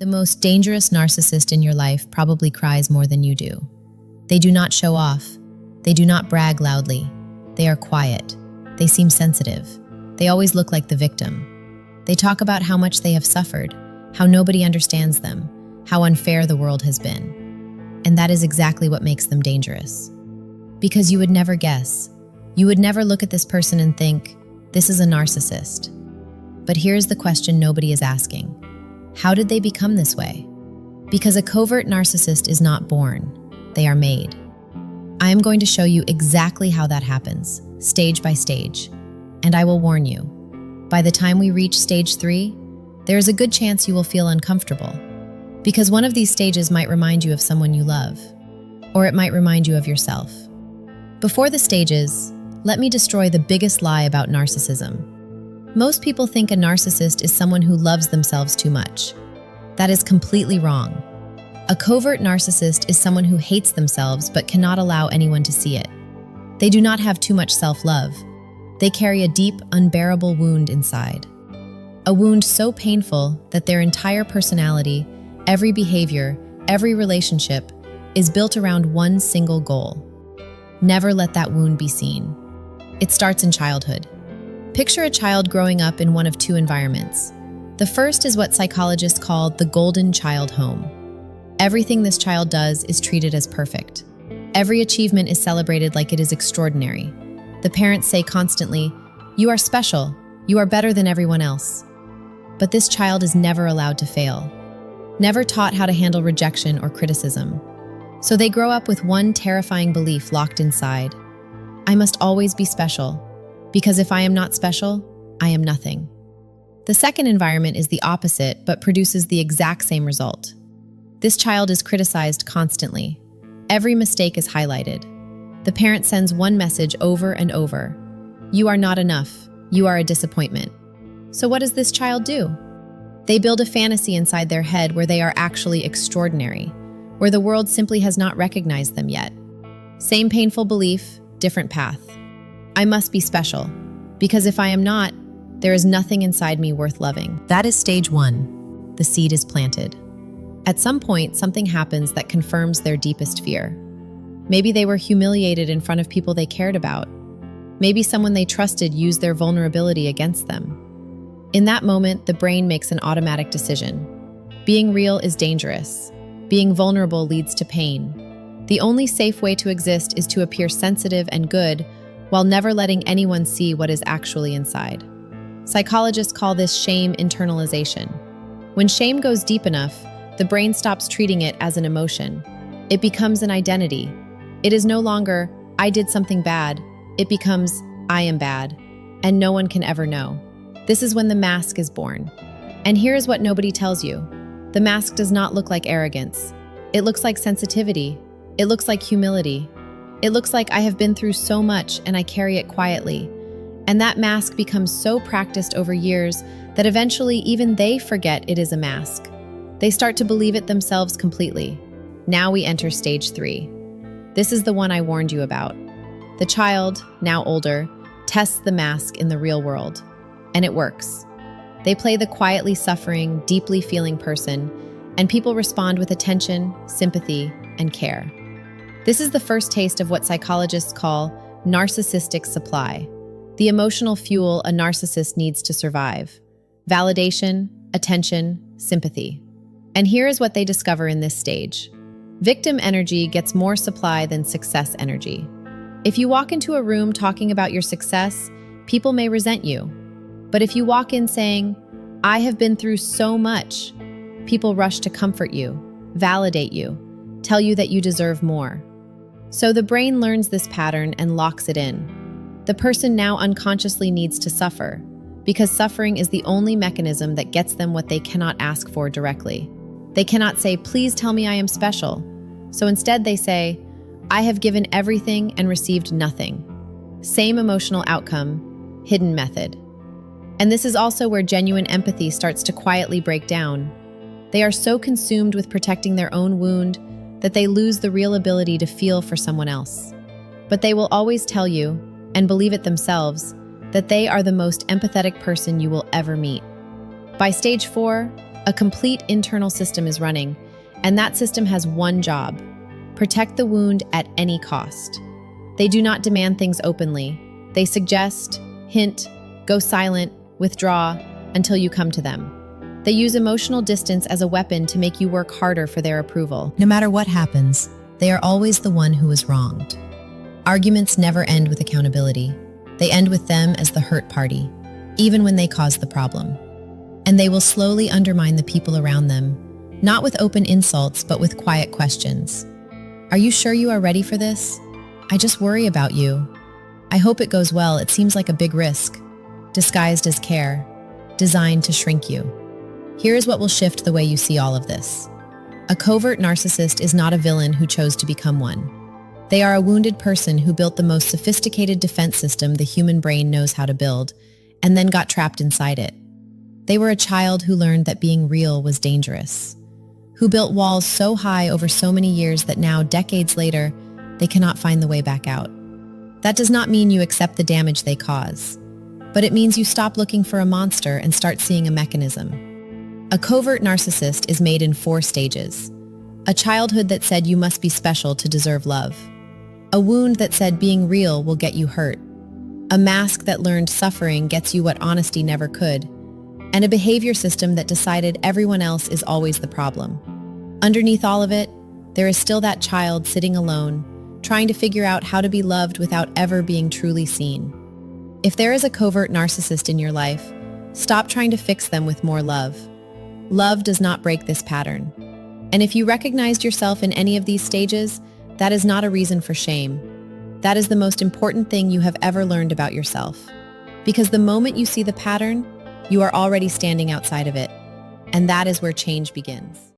most dangerous narcissist in your life probably cries more than you do. They do not show off. They do not brag loudly. They are quiet. They seem sensitive. They always look like the victim. They talk about how much they have suffered, how nobody understands them, how unfair the world has been. And that is exactly what makes them dangerous. Because you would never guess. You would never look at this person and think, this is a narcissist. But here's the question nobody is asking. How did they become this way? Because a covert narcissist is not born, they are made. I am going to show you exactly how that happens, stage by stage. And I will warn you, by the time we reach stage 3, there is a good chance you will feel uncomfortable. Because one of these stages might remind you of someone you love, or it might remind you of yourself. Before the stages, let me destroy the biggest lie about narcissism. Most people think a narcissist is someone who loves themselves too much. That is completely wrong. A covert narcissist is someone who hates themselves but cannot allow anyone to see it. They do not have too much self-love. They carry a deep, unbearable wound inside. A wound so painful that their entire personality, every behavior, every relationship is built around one single goal. Never let that wound be seen. It starts in childhood. Picture a child growing up in one of two environments. The first is what psychologists call the golden child home. Everything this child does is treated as perfect. Every achievement is celebrated like it is extraordinary. The parents say constantly, "You are special, you are better than everyone else." But this child is never allowed to fail, never taught how to handle rejection or criticism. So they grow up with one terrifying belief locked inside. I must always be special. Because if I am not special, I am nothing. The second environment is the opposite, but produces the exact same result. This child is criticized constantly. Every mistake is highlighted. The parent sends one message over and over. You are not enough. You are a disappointment. So what does this child do? They build a fantasy inside their head where they are actually extraordinary, where the world simply has not recognized them yet. Same painful belief, different path. I must be special, because if I am not, there is nothing inside me worth loving. That is stage 1. The seed is planted. At some point, something happens that confirms their deepest fear. Maybe they were humiliated in front of people they cared about. Maybe someone they trusted used their vulnerability against them. In that moment, the brain makes an automatic decision. Being real is dangerous. Being vulnerable leads to pain. The only safe way to exist is to appear sensitive and good, while never letting anyone see what is actually inside. Psychologists call this shame internalization. When shame goes deep enough, the brain stops treating it as an emotion. It becomes an identity. It is no longer, I did something bad. It becomes, I am bad, and no one can ever know. This is when the mask is born. And here is what nobody tells you. The mask does not look like arrogance. It looks like sensitivity. It looks like humility. It looks like I have been through so much and I carry it quietly. And that mask becomes so practiced over years that eventually even they forget it is a mask. They start to believe it themselves completely. Now we enter stage 3. This is the one I warned you about. The child, now older, tests the mask in the real world. And it works. They play the quietly suffering, deeply feeling person, and people respond with attention, sympathy, and care. This is the first taste of what psychologists call narcissistic supply, the emotional fuel a narcissist needs to survive. Validation, attention, sympathy. And here is what they discover in this stage. Victim energy gets more supply than success energy. If you walk into a room talking about your success, people may resent you. But if you walk in saying, I have been through so much, people rush to comfort you, validate you, tell you that you deserve more. So the brain learns this pattern and locks it in. The person now unconsciously needs to suffer, because suffering is the only mechanism that gets them what they cannot ask for directly. They cannot say, please tell me I am special. So instead they say, I have given everything and received nothing. Same emotional outcome, hidden method. And this is also where genuine empathy starts to quietly break down. They are so consumed with protecting their own wound that they lose the real ability to feel for someone else. But they will always tell you, and believe it themselves, that they are the most empathetic person you will ever meet. By stage 4, A complete internal system is running, and that system has one job: protect the wound at any cost. They do not demand things openly. They suggest, hint, go silent, withdraw until you come to them. They use emotional distance as a weapon to make you work harder for their approval. No matter what happens, they are always the one who is wronged. Arguments never end with accountability. They end with them as the hurt party, even when they cause the problem. And they will slowly undermine the people around them, not with open insults, but with quiet questions. Are you sure you are ready for this? I just worry about you. I hope it goes well. It seems like a big risk, disguised as care, designed to shrink you. Here is what will shift the way you see all of this. A covert narcissist is not a villain who chose to become one. They are a wounded person who built the most sophisticated defense system the human brain knows how to build, and then got trapped inside it. They were a child who learned that being real was dangerous, who built walls so high over so many years that now, decades later, they cannot find the way back out. That does not mean you accept the damage they cause, but it means you stop looking for a monster and start seeing a mechanism. A covert narcissist is made in 4 stages. A childhood that said you must be special to deserve love. A wound that said being real will get you hurt. A mask that learned suffering gets you what honesty never could. And a behavior system that decided everyone else is always the problem. Underneath all of it, there is still that child sitting alone, trying to figure out how to be loved without ever being truly seen. If there is a covert narcissist in your life, stop trying to fix them with more love. Love does not break this pattern. And if you recognized yourself in any of these stages, that is not a reason for shame. That is the most important thing you have ever learned about yourself. Because the moment you see the pattern, you are already standing outside of it. And that is where change begins.